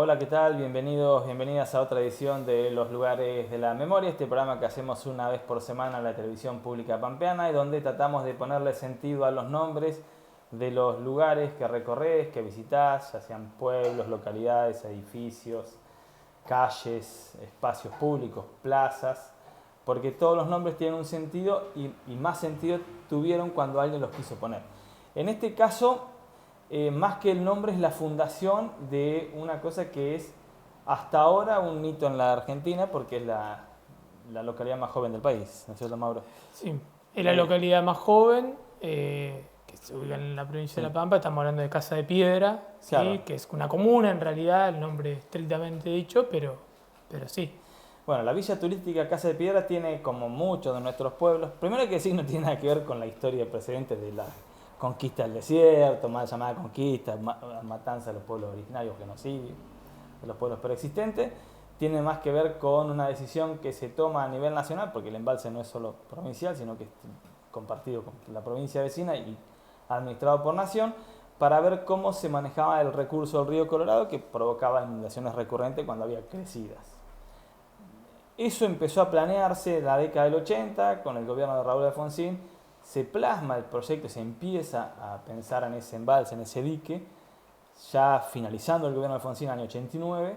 Hola, ¿qué tal? Bienvenidos, bienvenidas a otra edición de Los Lugares de la Memoria, este programa que hacemos una vez por semana en la televisión pública pampeana y donde tratamos de ponerle sentido a los nombres de los lugares que recorres, que visitás, ya sean pueblos, localidades, edificios, calles, espacios públicos, plazas, porque todos los nombres tienen un sentido y más sentido tuvieron cuando alguien los quiso poner. En este caso, más que el nombre es la fundación de una cosa que es hasta ahora un hito en la Argentina porque es la localidad más joven del país, ¿no es cierto, Mauro? Sí, es la localidad más joven que se ubica en la provincia de La Pampa. Estamos hablando de Casa de Piedra, ¿sí? Claro. Que es una comuna en realidad, el nombre estrictamente dicho, pero sí. Bueno, la villa turística Casa de Piedra tiene, como muchos de nuestros pueblos, primero hay que decir no tiene nada que ver con la historia precedente de la conquista del desierto, mal llamada conquista, matanza de los pueblos originarios, genocidio de los pueblos preexistentes, tiene más que ver con una decisión que se toma a nivel nacional, porque el embalse no es solo provincial, sino que es compartido con la provincia vecina y administrado por nación, para ver cómo se manejaba el recurso del río Colorado que provocaba inundaciones recurrentes cuando había crecidas. Eso empezó a planearse en la década del 80 con el gobierno de Raúl Alfonsín. Se plasma el proyecto, se empieza a pensar en ese embalse, en ese dique, ya finalizando el gobierno de Alfonsín en el año 89.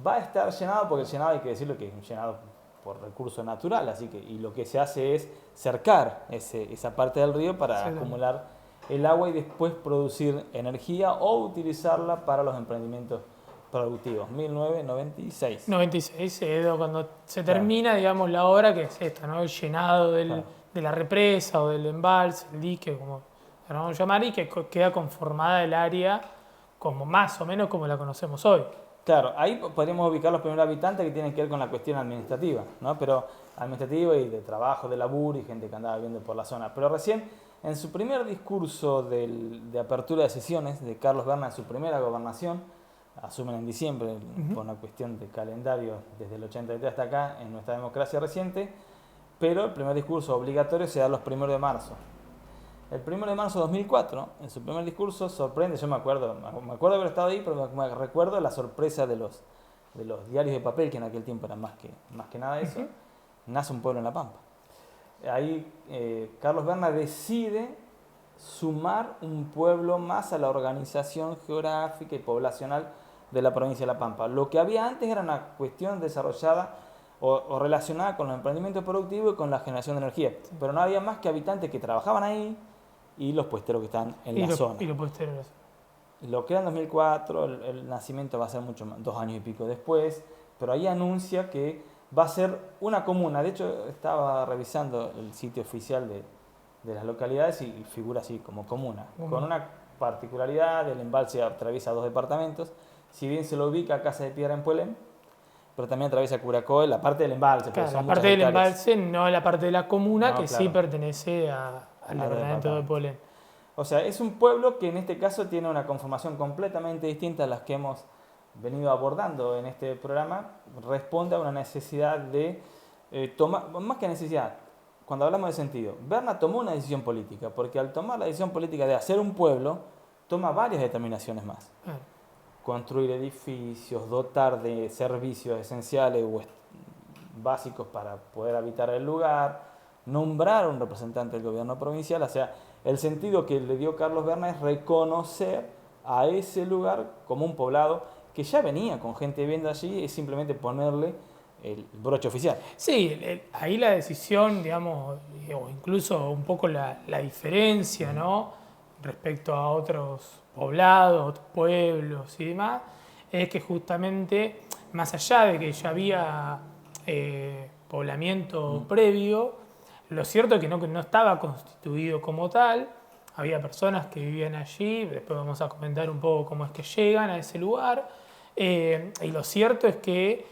Va a estar llenado, porque el llenado hay que decirlo que es llenado por recurso natural, así que y lo que se hace es cercar esa parte del río para acumular el agua y después producir energía o utilizarla para los emprendimientos productivos. 1996. 96 es cuando se termina, digamos, la obra, que es esto, ¿no? El llenado Claro. de la represa o del embalse, el dique, como lo vamos a llamar, y que queda conformada el área como más o menos como la conocemos hoy. Claro, ahí podríamos ubicar los primeros habitantes que tienen que ver con la cuestión administrativa, ¿no? Pero administrativa y de trabajo, de laburo y gente que andaba viviendo por la zona. Pero recién, en su primer discurso de apertura de sesiones de Carlos Berna en su primera gobernación, asumen en diciembre por una cuestión de calendario desde el 83 hasta acá en nuestra democracia reciente, pero el primer discurso obligatorio se da los 1 de marzo. El 1 de marzo de 2004, en su primer discurso, sorprende, yo me acuerdo haber estado ahí, pero me recuerdo la sorpresa de los diarios de papel, que en aquel tiempo eran más que nada eso, nace un pueblo en La Pampa. Ahí Carlos Berna decide sumar un pueblo más a la organización geográfica y poblacional de la provincia de La Pampa. Lo que había antes era una cuestión desarrollada o relacionada con los emprendimientos productivos y con la generación de energía, pero no había más que habitantes que trabajaban ahí y los puesteros que están en la zona. Y los puesteros. Lo crea en 2004, el nacimiento va a ser mucho más, 2 años y pico después, pero ahí anuncia que va a ser una comuna. De hecho, estaba revisando el sitio oficial de las localidades y figura así como comuna, con una particularidad: el embalse atraviesa 2 departamentos, si bien se lo ubica a Casa de Piedra en Puelén, pero también atraviesa Curacó, la parte del embalse. Claro, la parte del embalse, no la parte de la comuna, no, que claro, sí pertenece al departamento de Puelén. O sea, es un pueblo que en este caso tiene una conformación completamente distinta a las que hemos venido abordando en este programa. Responde a una necesidad de tomar, más que necesidad, cuando hablamos de sentido, Berna tomó una decisión política, porque al tomar la decisión política de hacer un pueblo, toma varias determinaciones más. Construir edificios, dotar de servicios esenciales o básicos para poder habitar el lugar, nombrar a un representante del gobierno provincial. O sea, el sentido que le dio Carlos Berna es reconocer a ese lugar como un poblado que ya venía con gente viviendo allí, es simplemente ponerle el broche oficial. Sí, ahí la decisión, digamos, o incluso un poco la diferencia, ¿no?, respecto a otros poblados, otros pueblos y demás, es que justamente, más allá de que ya había poblamiento previo, lo cierto es que no estaba constituido como tal. Había personas que vivían allí, después vamos a comentar un poco cómo es que llegan a ese lugar, y lo cierto es que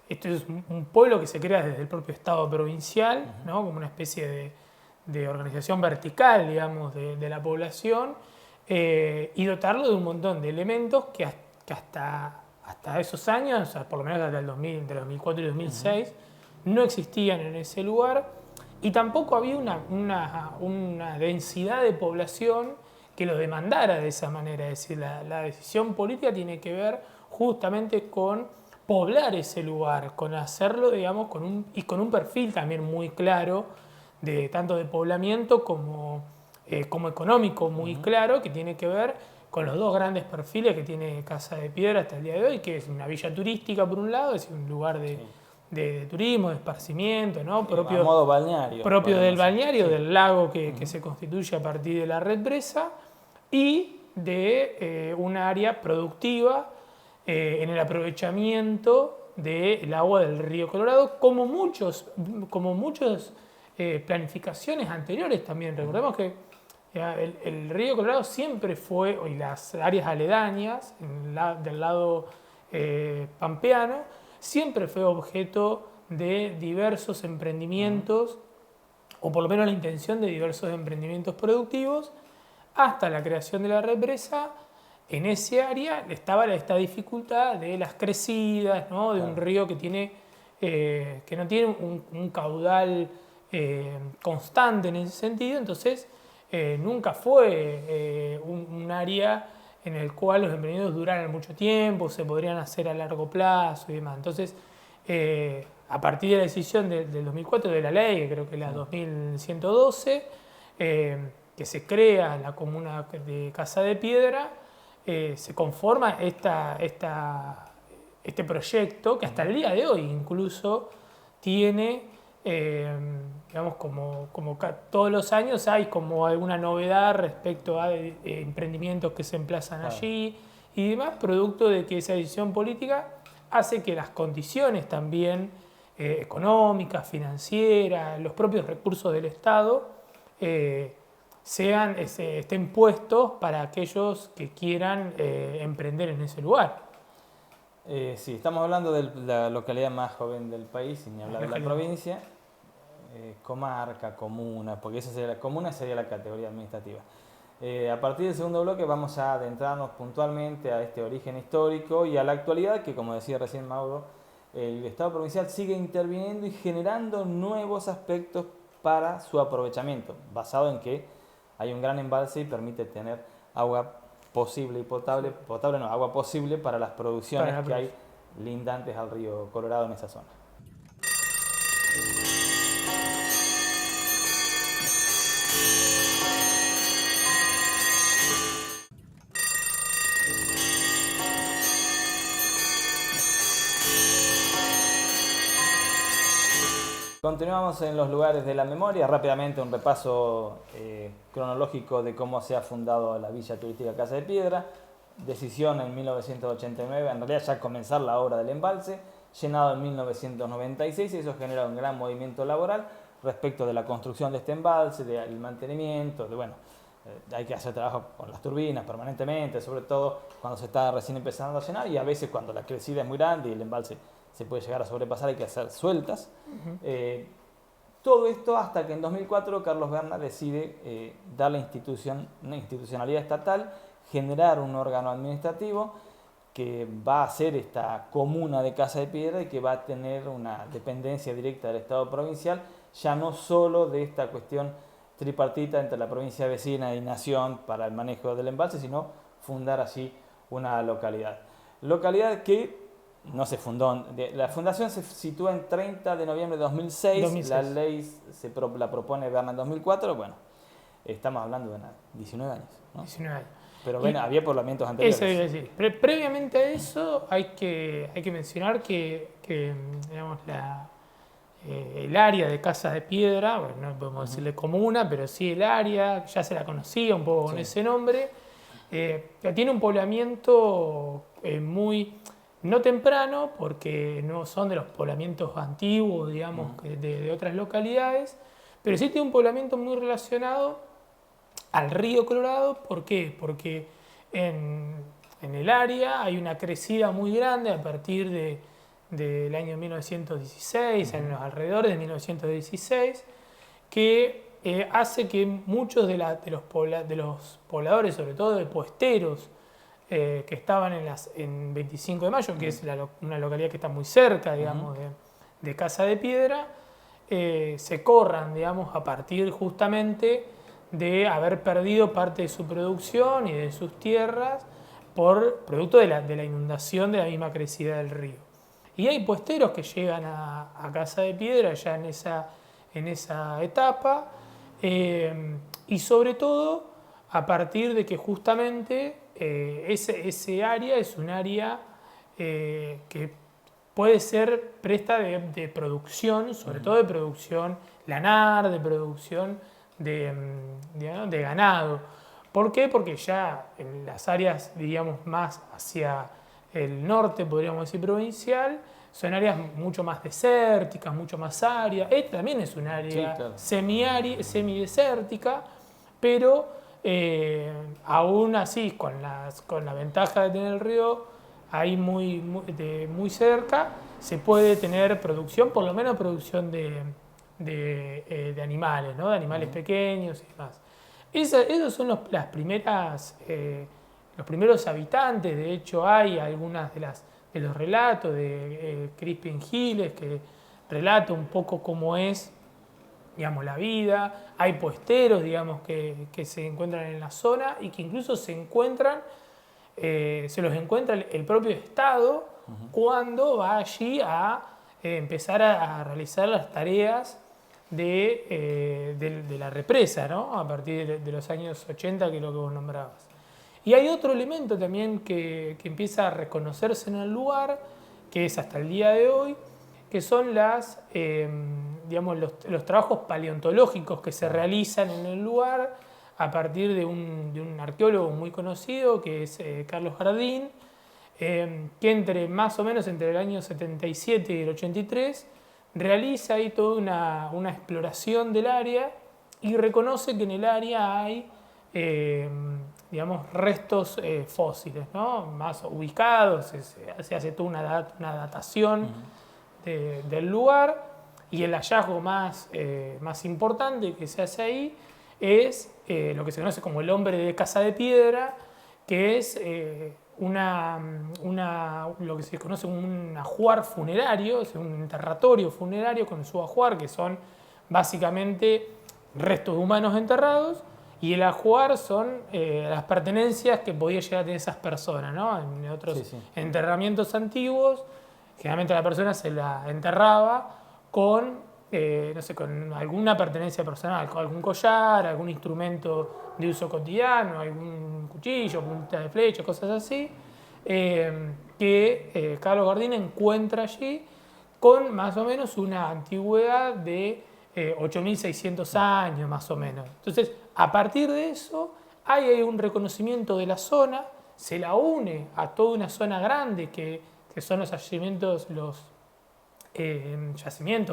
este es un pueblo que se crea desde el propio Estado provincial, ¿no?, como una especie de organización vertical, digamos, de la población, y dotarlo de un montón de elementos que hasta esos años, o sea, por lo menos hasta el 2000, entre 2004 y 2006, no existían en ese lugar, y tampoco había una densidad de población que lo demandara de esa manera. Es decir, la decisión política tiene que ver justamente con poblar ese lugar, con hacerlo, digamos, con un perfil también muy claro, tanto de poblamiento como económico muy claro, que tiene que ver con los dos grandes perfiles que tiene Casa de Piedra hasta el día de hoy, que es una villa turística por un lado, es un lugar de turismo, de esparcimiento, ¿no? A modo balneario. Propio del balneario, del lago que se constituye a partir de la represa, y de un área productiva en el aprovechamiento del agua del río Colorado, como muchas planificaciones anteriores también. Recordemos que el río Colorado siempre fue, y las áreas aledañas del lado pampeano, siempre fue objeto de diversos emprendimientos, o por lo menos la intención de diversos emprendimientos productivos, hasta la creación de la represa. En ese área estaba esta dificultad de las crecidas, ¿no? De un río que no tiene un caudal constante en ese sentido, entonces nunca fue un área en el cual los emprendimientos duraran mucho tiempo, se podrían hacer a largo plazo y demás. Entonces, a partir de la decisión del 2004 de la ley, que creo que es la 2112, que se crea la comuna de Casa de Piedra, se conforma este proyecto que hasta el día de hoy incluso tiene, digamos, como todos los años hay como alguna novedad respecto a emprendimientos que se emplazan allí y demás, producto de que esa decisión política hace que las condiciones también económicas, financieras, los propios recursos del Estado estén puestos para aquellos que quieran emprender en ese lugar. Sí, estamos hablando de la localidad más joven del país, sin hablar de la provincia. Comarca, comuna, porque la comuna sería la categoría administrativa. A partir del segundo bloque vamos a adentrarnos puntualmente a este origen histórico y a la actualidad, que como decía recién Mauro, el Estado provincial sigue interviniendo y generando nuevos aspectos para su aprovechamiento, basado en que hay un gran embalse y permite tener agua posible y potable, agua posible para las producciones que hay lindantes al río Colorado en esa zona. Continuamos en los lugares de la memoria. Rápidamente un repaso cronológico de cómo se ha fundado la Villa Turística Casa de Piedra. Decisión en 1989, en realidad ya comenzar la obra del embalse, llenado en 1996, y eso genera un gran movimiento laboral respecto de la construcción de este embalse, del mantenimiento, hay que hacer trabajo con las turbinas permanentemente, sobre todo cuando se está recién empezando a llenar, y a veces cuando la crecida es muy grande y el embalse se puede llegar a sobrepasar, hay que hacer sueltas. Todo esto hasta que en 2004 Carlos Berna decide dar una institucionalidad estatal, generar un órgano administrativo que va a ser esta comuna de Casa de Piedra y que va a tener una dependencia directa del Estado provincial, ya no solo de esta cuestión tripartita entre la provincia vecina y Nación para el manejo del embalse, sino fundar así una localidad. Localidad que no se fundó, la fundación se sitúa en 30 de noviembre de 2006, la ley la propone Berna en 2004, bueno, estamos hablando de 19 años, ¿no? 19 años. Pero bueno, había poblamientos anteriores. Eso iba a decir. Previamente a eso hay que mencionar que digamos, el área de Casa de Piedra, bueno, no podemos decirle comuna, pero sí el área, ya se la conocía un poco con ese nombre, tiene un poblamiento muy... no temprano, porque no son de los poblamientos antiguos, digamos, de otras localidades, pero sí tiene un poblamiento muy relacionado al río Colorado. ¿Por qué? Porque en el área hay una crecida muy grande a partir del año 1916, en los alrededores de 1916, que hace que muchos de los pobladores, sobre todo de puesteros, que estaban en 25 de Mayo, que es una localidad que está muy cerca, digamos, de Casa de Piedra, se corran, digamos, a partir justamente de haber perdido parte de su producción y de sus tierras por producto de la inundación de la misma crecida del río. Y hay puesteros que llegan a Casa de Piedra ya en esa etapa, y sobre todo a partir de que justamente ese área es un área que puede ser presta de producción, sobre todo de producción lanar, de producción de ganado. ¿Por qué? Porque ya en las áreas, diríamos, más hacia el norte, podríamos decir, provincial, son áreas mucho más desérticas, mucho más áridas. Esta también es un área Sí, claro. semidesértica, pero aún así, con la ventaja de tener el río ahí muy cerca, se puede tener producción, por lo menos producción de animales, ¿no? De animales pequeños y demás. Esos son las los primeros habitantes. De hecho, hay algunas de los relatos de Crispin Giles que relata un poco cómo es, digamos, la vida. Hay puesteros, digamos, que se encuentran en la zona y que incluso se los encuentra el propio Estado cuando va allí a empezar a realizar las tareas de la represa, ¿no? A partir de los años 80, que es lo que vos nombrabas. Y hay otro elemento también que empieza a reconocerse en el lugar, que es hasta el día de hoy, que son digamos, los trabajos paleontológicos que se realizan en el lugar a partir de un arqueólogo muy conocido, que es Carlos Jardín, que más o menos entre el año 77 y el 83 realiza ahí toda una exploración del área y reconoce que en el área hay, digamos, restos fósiles, ¿no? Más ubicados, se hace toda una datación del lugar, y el hallazgo más importante que se hace ahí es lo que se conoce como el hombre de Casa de Piedra, que es lo que se conoce como un ajuar funerario, es un enterratorio funerario con su ajuar, que son básicamente restos humanos enterrados, y el ajuar son las pertenencias que podía llegar a tener esas personas, ¿no? En otros enterramientos antiguos, generalmente la persona se la enterraba con, no sé, con alguna pertenencia personal, con algún collar, algún instrumento de uso cotidiano, algún cuchillo, punta de flecha, cosas así, que Carlos Gardín encuentra allí con más o menos una antigüedad de 8.600 años, más o menos. Entonces, a partir de eso, hay un reconocimiento de la zona, se la une a toda una zona grande que son los yacimientos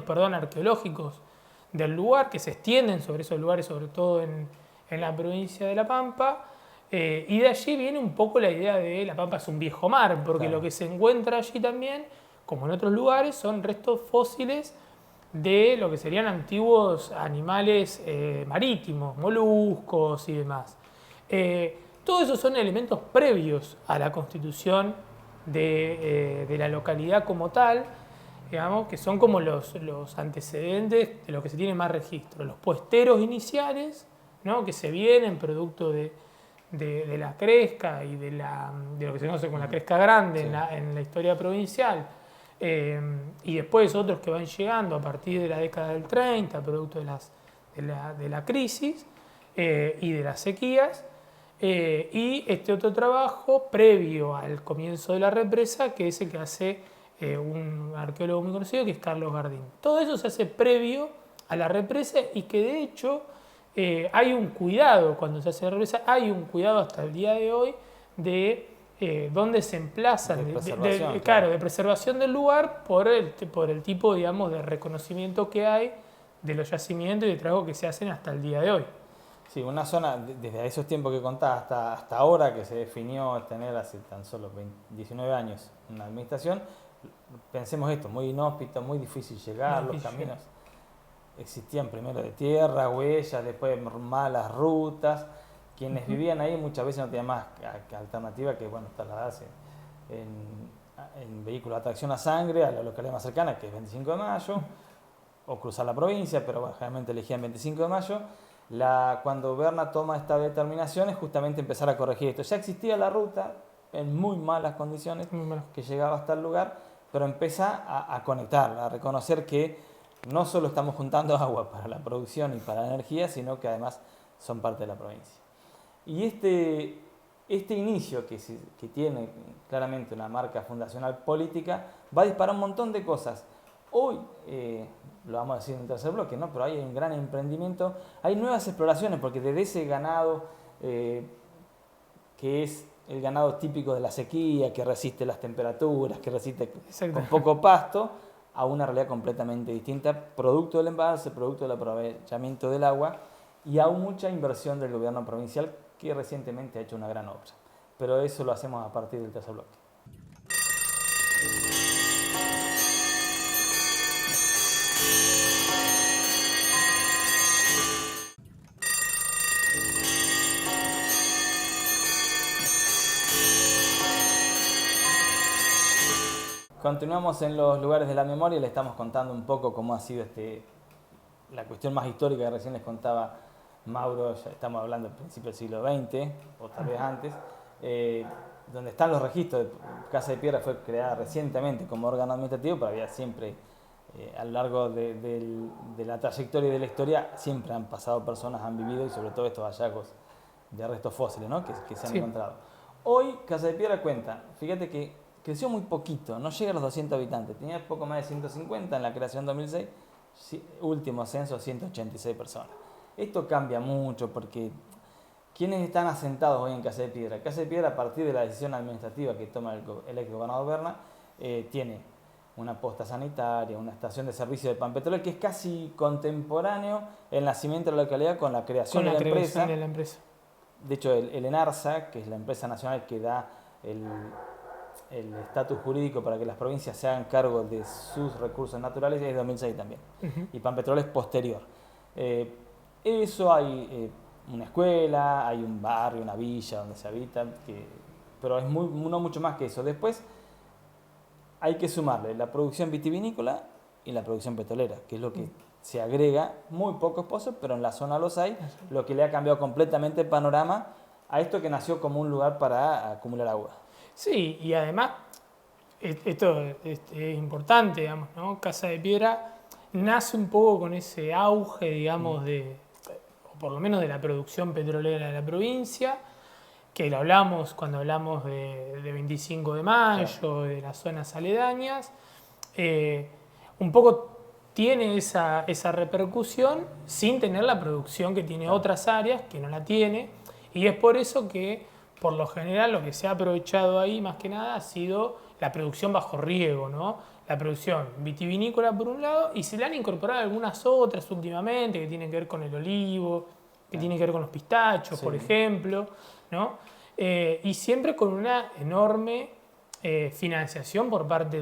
arqueológicos del lugar, que se extienden sobre esos lugares, sobre todo en la provincia de La Pampa, y de allí viene un poco la idea de La Pampa es un viejo mar, porque lo que se encuentra allí también, como en otros lugares, son restos fósiles de lo que serían antiguos animales marítimos, moluscos y demás. Todos esos son elementos previos a la constitución de la localidad como tal, digamos, que son como los antecedentes de lo que se tiene más registro. Los puesteros iniciales, ¿no? Que se vienen producto de la cresca y de lo que se conoce como la cresca grande en la historia provincial, y después otros que van llegando a partir de la década del 30, producto de la crisis y de las sequías, y este otro trabajo previo al comienzo de la represa, que es el que hace un arqueólogo muy conocido, que es Carlos Gardín. Todo eso se hace previo a la represa, y que de hecho hay un cuidado cuando se hace la represa, hay un cuidado hasta el día de hoy de dónde se emplazan, de preservación del lugar por el tipo, digamos, de reconocimiento que hay de los yacimientos y de trabajo que se hacen hasta el día de hoy. Sí, una zona, desde esos tiempos que contás hasta ahora, que se definió tener hace tan solo 19 años una administración, pensemos esto, muy inhóspito, muy difícil llegar, los caminos existían primero de tierra, huellas, después malas rutas. Quienes vivían ahí muchas veces no tenían más alternativa que, bueno, trasladarse en vehículo de tracción a sangre a la localidad más cercana, que es 25 de Mayo, o cruzar la provincia, pero bueno, generalmente elegían 25 de Mayo. Cuando Berna toma esta determinación es justamente empezar a corregir esto. Ya existía la ruta en muy malas condiciones que llegaba hasta el lugar, pero empieza a conectar, a reconocer que no solo estamos juntando agua para la producción y para la energía, sino que además son parte de la provincia. Y este inicio que tiene claramente una marca fundacional política va a disparar un montón de cosas. Hoy, lo vamos a decir en el tercer bloque, ¿no? Pero hay un gran emprendimiento, hay nuevas exploraciones, porque desde ese ganado que es el ganado típico de la sequía, que resiste las temperaturas, que resiste con poco pasto, a una realidad completamente distinta, producto del embalse, producto del aprovechamiento del agua y aún mucha inversión del gobierno provincial que recientemente ha hecho una gran obra. Pero eso lo hacemos a partir del tercer bloque. Continuamos en los lugares de la memoria y le estamos contando un poco cómo ha sido la cuestión más histórica que recién les contaba Mauro. Ya estamos hablando del principio del siglo XX o tal vez antes, donde están los registros. Casa de Piedra fue creada recientemente como órgano administrativo, pero había siempre, a lo largo de la trayectoria y de la historia, siempre han pasado personas, han vivido, y sobre todo estos hallazgos de restos fósiles, ¿no? que se han encontrado. Hoy Casa de Piedra cuenta, fíjate que creció muy poquito, no llega a los 200 habitantes, tenía poco más de 150 en la creación 2006, último censo 186 personas. Esto cambia mucho porque ¿quiénes están asentados hoy en Casa de Piedra? Casa de Piedra, a partir de la decisión administrativa que toma el ex gobernador Berna, tiene una posta sanitaria, una estación de servicio de Pampetrol, que es casi contemporáneo el nacimiento de la localidad con la creación de la empresa. De hecho, el ENARSA, que es la empresa nacional que da el estatus jurídico para que las provincias se hagan cargo de sus recursos naturales, es de 2006 también. Y Pampetrol es posterior. Eso hay una escuela, hay un barrio, una villa donde se habita, pero es no mucho más que eso. Después hay que sumarle la producción vitivinícola y la producción petrolera, que es lo que se agrega, muy pocos pozos, pero en la zona los hay, lo que le ha cambiado completamente el panorama a esto que nació como un lugar para acumular agua. Sí, y además, esto es importante, digamos, ¿no? Casa de Piedra nace un poco con ese auge, digamos, o por lo menos de la producción petrolera de la provincia, que lo hablamos cuando hablamos de 25 de mayo, de las zonas aledañas. Un poco tiene esa repercusión sin tener la producción que tiene otras áreas, que no la tiene, y es por eso que por lo general lo que se ha aprovechado ahí más que nada ha sido la producción bajo riego, ¿no? La producción vitivinícola por un lado, y se le han incorporado algunas otras últimamente que tienen que ver con el olivo, que tienen que ver con los pistachos, por ejemplo, ¿no? Y siempre con una enorme financiación por parte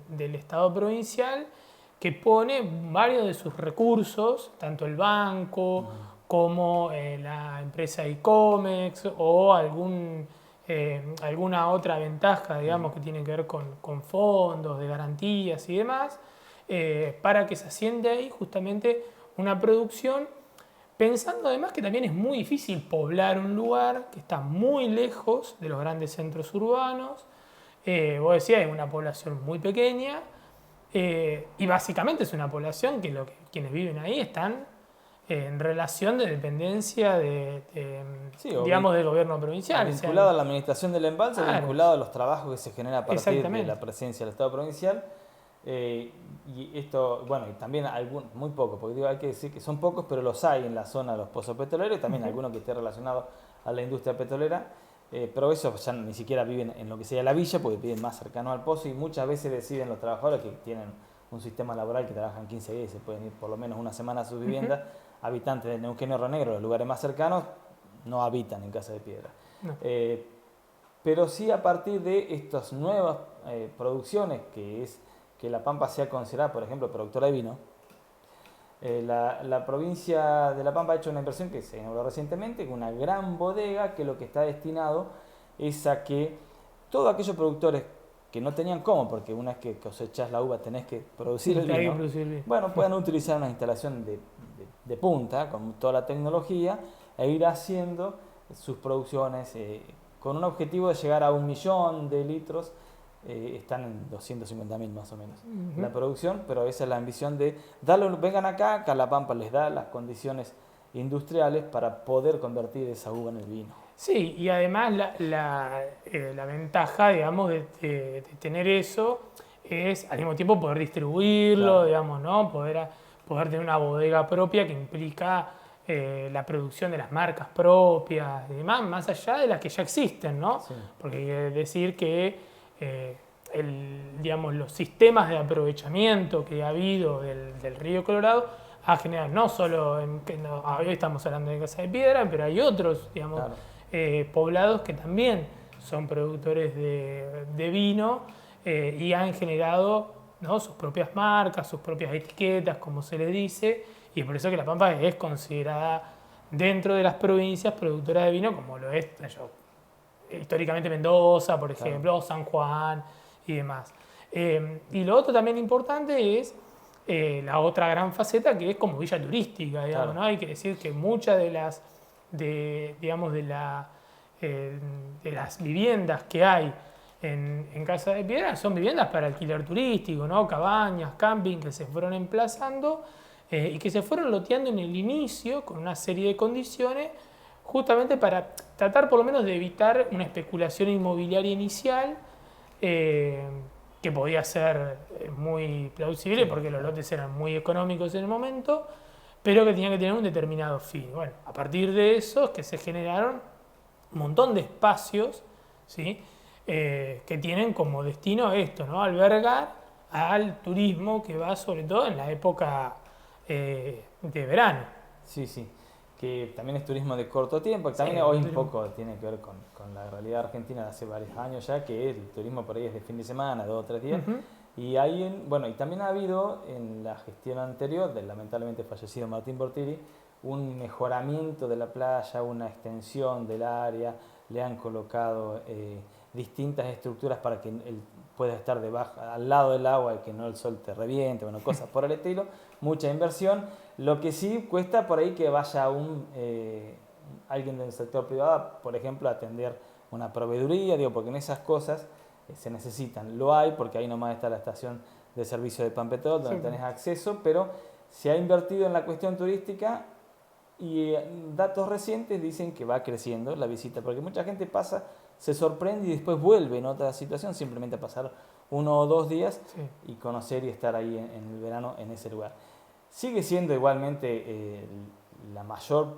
del Estado provincial, que pone varios de sus recursos, tanto el banco como la empresa Icomex o alguna otra ventaja, digamos, que tiene que ver con fondos de garantías y demás, para que se asiente ahí justamente una producción, pensando además que también es muy difícil poblar un lugar que está muy lejos de los grandes centros urbanos. Vos decías, es una población muy pequeña, y básicamente es una población que quienes viven ahí están en relación de dependencia digamos, del gobierno provincial. Vinculado a la administración del embalse, vinculado a los trabajos que se generan a partir de la presencia del Estado provincial. Y esto, bueno, y también muy pocos, porque hay que decir que son pocos, pero los hay en la zona de los pozos petroleros, y también algunos que estén relacionados a la industria petrolera, pero esos ya ni siquiera viven en lo que sería la villa, porque viven más cercano al pozo, y muchas veces deciden los trabajadores que tienen un sistema laboral que trabajan 15 días y se pueden ir por lo menos una semana a sus viviendas. Habitantes de Neuquén y Río Negro, los lugares más cercanos, no habitan en Casa de Piedra. No. Pero sí, a partir de estas nuevas producciones, que es que La Pampa sea considerada, por ejemplo, productora de vino, la provincia de La Pampa ha hecho una inversión que se inauguró recientemente, con una gran bodega que lo que está destinado es a que todos aquellos productores que no tenían cómo, porque una vez que cosechás la uva tenés que producir el vino, bueno, puedan utilizar una instalación de de punta, con toda la tecnología, e ir haciendo sus producciones con un objetivo de llegar a 1.000.000 de litros. Están en 250.000 más o menos la producción, pero esa es la ambición de darle, vengan acá, que La Pampa les da las condiciones industriales para poder convertir esa uva en el vino. Sí, y además la ventaja, digamos, de tener eso es al mismo tiempo poder distribuirlo, Claro. digamos, ¿no? Poder tener una bodega propia que implica la producción de las marcas propias y demás, más allá de las que ya existen, ¿no? Sí. Porque hay que decir que digamos, los sistemas de aprovechamiento que ha habido del río Colorado ha generado no solo, hoy estamos hablando de Casa de Piedra, pero hay otros, digamos, Claro. Poblados que también son productores de vino y han generado, ¿no?, sus propias marcas, sus propias etiquetas, como se le dice, y es por eso que La Pampa es considerada dentro de las provincias productoras de vino, como lo es históricamente Mendoza, por ejemplo, o San Juan y demás. Y lo otro también importante es la otra gran faceta, que es como villa turística, digamos, Claro. ¿no? Hay que decir que muchas digamos, de las viviendas que hay en Casa de Piedra son viviendas para alquiler turístico, ¿no? Cabañas, camping que se fueron emplazando y que se fueron loteando en el inicio con una serie de condiciones justamente para tratar por lo menos de evitar una especulación inmobiliaria inicial que podía ser muy plausible porque los lotes eran muy económicos en el momento, pero que tenían que tener un determinado fin. Bueno, a partir de eso es que se generaron un montón de espacios, ¿sí?, que tienen como destino esto, ¿no?, albergar al turismo que va sobre todo en la época de verano. Sí, sí, que también es turismo de corto tiempo, que también Sí, hoy un turismo. poco tiene que ver con la realidad argentina de hace varios años ya, que el turismo por ahí es de fin de semana, 2 o 3 días. Ujú. Y hay, bueno, y también ha habido en la gestión anterior del lamentablemente fallecido Martín Bortiri un mejoramiento de la playa, una extensión del área, le han colocado distintas estructuras para que él pueda estar debajo, al lado del agua y que no el sol te reviente, bueno, cosas por el estilo, mucha inversión. Lo que sí cuesta por ahí que vaya alguien del sector privado, por ejemplo, a atender una proveeduría, digo, porque en esas cosas se necesitan. Lo hay porque ahí nomás está la estación de servicio de Pampetrol donde tenés acceso, pero se ha invertido en la cuestión turística y datos recientes dicen que va creciendo la visita, porque mucha gente pasa, se sorprende y después vuelve en otra situación, simplemente a pasar 1 o 2 días Sí. y conocer y estar ahí en el verano en ese lugar. Sigue siendo igualmente la mayor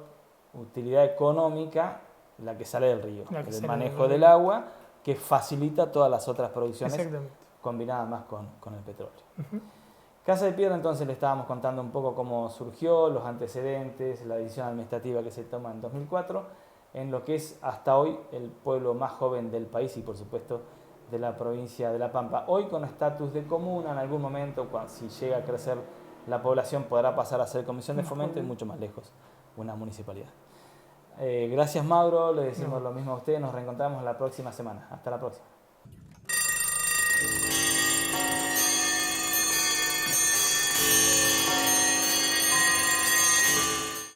utilidad económica la que sale del río, La que el sale manejo del del río. agua que facilita todas las otras producciones Exactamente. combinadas más con el petróleo. Casa de Piedra, entonces le estábamos contando un poco cómo surgió, los antecedentes, la decisión administrativa que se toma en 2004, en lo que es hasta hoy el pueblo más joven del país y por supuesto de la provincia de La Pampa. Hoy con estatus de comuna, en algún momento, si llega a crecer la población, podrá pasar a ser comisión de fomento y mucho más lejos una municipalidad. Gracias Mauro, le decimos lo mismo a usted, nos reencontramos la próxima semana. Hasta la próxima.